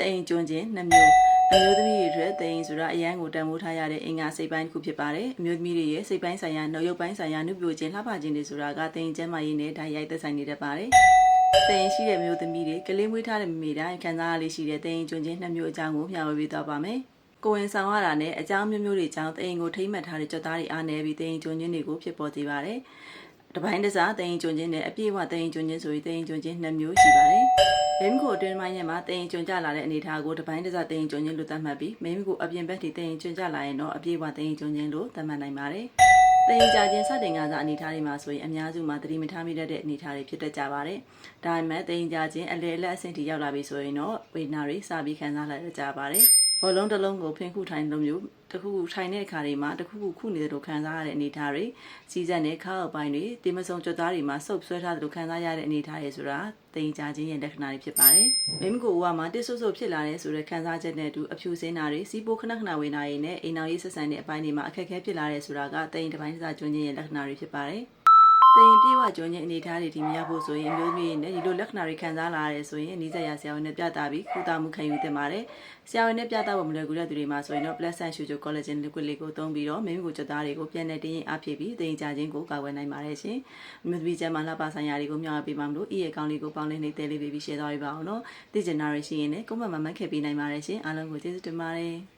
အိမ်ကျွန်းချင်း2မျိုးအမျိုးသမီးတွေအတွက်တအိမ်ဆိုတာအရန်ကိုတန်ဖိုးထားရတဲ့အင်္ဂါစိတ်ပိုင်းတစ်ခုဖြစ်ပါတယ်အမျိုးသမီးတွေရဲ့စိတ်ပိုင်းဆိုင်ရာနှုတ်ရုပ်ပိုင်းဆိုင်ရာနှုတ်ပြခြင်းလှပခြင်းတွေဆိုတာကတအိမ်ကျမ်းမာရေးနဲ့ဓာတ်ရိုက်သက်ဆိုင်နေတတ်ပါတယ်တအိမ်ရှိတဲ့မျိုးသမီးတွေကလေးမွေးထားတဲ့မိမိတိုင်းခံစားရလေးရှိတဲ့တအိမ်ကျွန်းချင်း2မျိုးအကြောင်းကိုမျှဝေပေးသွားပါမယ်ကိုဝင်ဆောင်ရတာနဲ့အကြောင်းမျိုးမျိုးတွေကြောင့်တအိမ်ကိုထိမ့်မှတ်ထားတဲ့ကြွသားတွေအားနည်းပြီးတအိမ်ကျွန်းချင်းတွေကိုဖြစ်ပေါ်စေပါတယ်တပိုင်းတစားတအိမ်ကျွန်းချင်းနဲ့အပြည့်အဝတအိမ်ကျွန်းချင်းဆိုပြီးတအိမ်ကျွန်းချင်း2မျိုးရှိပါတယ်မိမိကိုအတွင်းပိုင်းထဲမှာတအိမ်ကျွန်းကြလာတဲ့အနေအထားကိုတပိုင်းတစားတအိမ်ကျွန်းချင်းလို့သတ်မှတ်ပြီးမိမိကိုအပြင်ဘက်ထိတအိမ်ကျွန်းကြလာရင်တော့အပြည့်အဝတအိမ်ကျွန်းချင်းလို့သတ်မှတ်နိုင်ပါတယ်တအိမ်ကြခြင်းစတင်ကစားအနေအထားတွေမှာဆိုရင်အများစုမှာသတိမထားမိတတ်တဲ့အနေအထားတွေဖြစ်တတ်ကြပါတယ်ဒါပေမဲ့တအိမ်ကြခြင်းအလေအလတ်အဆင့်ထိရောက်လာပြီဆိုရင်တော့ဝေဒနာတွေစပြီးခံစားလာကြပါတယ်ဘောလုံးတစ်လုံးကိုဖင်ခုထိုင်လိုမျိုးတစ်ခုခုထိုင်တဲ့အခါတွေမှာတစ်ခုခုခုနေတယ်လို့ခံစားရတဲ့အနေအထားတွေစီးစက်နဲ့ခါအောက်ပိုင်းတွေဒီမဆုံကြွသားတွေမှာစုပ်ဆွဲထားတယ်လို့ခံစားရတဲ့အနေအထားတွေဆိုတာတိမ်ကြခြင်းရဲ့လက္ခဏာတွေဖြစ်ပါတယ်။မိမိကိုယ်ကမှတစ်ဆွဆွဖြစ်လာတဲ့ဆိုတဲ့ခံစားချက်နဲ့အတူအဖြူစင်းတာတွေစီးပိုးခဏခဏဝင်တာတွေနဲ့အိမ်တော်ရေးဆက်ဆံတဲ့အပိုင်းတွေမှာအခက်အခဲဖြစ်လာတဲ့ဆိုတာကတိမ်တစ်ပိုင်းတစ်စားကျွန်းခြင်းရဲ့လက္ခဏာတွေဖြစ်ပါတယ်။တရင်ပြေဝကျွန်းချင်းအနေထားတွေဒီမရဖို့ဆိုရင်အမျိုးသမီးနဲ့ဒီလိုလက္ခဏာတွေခံစားလာရတဲ့ဆိုရင်နီးစပ်ရာဆရာဝန်နဲ့ပြသပြီးကုသမှုခံယူသင့်ပါတယ်။ဆရာဝန်နဲ့ပြသဖို့မလွယ်ကူတဲ့သူတွေမှာဆိုရင်တော့ Plus and Sugar Collagen Liquid လေးကိုသုံးပြီးတော့မိမိကိုကြွသားတွေကိုပြန်နဲ့တင်းရင်အားဖြည့်ပြီးတရင်ကြခြင်းကိုကာကွယ်နိုင်ပါတယ်ရှင်။အမျိုးသမီးကျန်းမာလှပဆိုင်ရာတွေကိုမျှဝေပေးပါမလို့ဤရဲ့အကောင့်လေးကိုပေါင်းလင်းနေသေးလေးပြီး share သွားပေးပါအောင်နော်။သိချင်တာတွေရှိရင်လည်း comment မှာမှတ်ခဲ့ပေးနိုင်ပါတယ်ရှင်။အားလုံးကိုကျေးဇူးတင်ပါတယ်။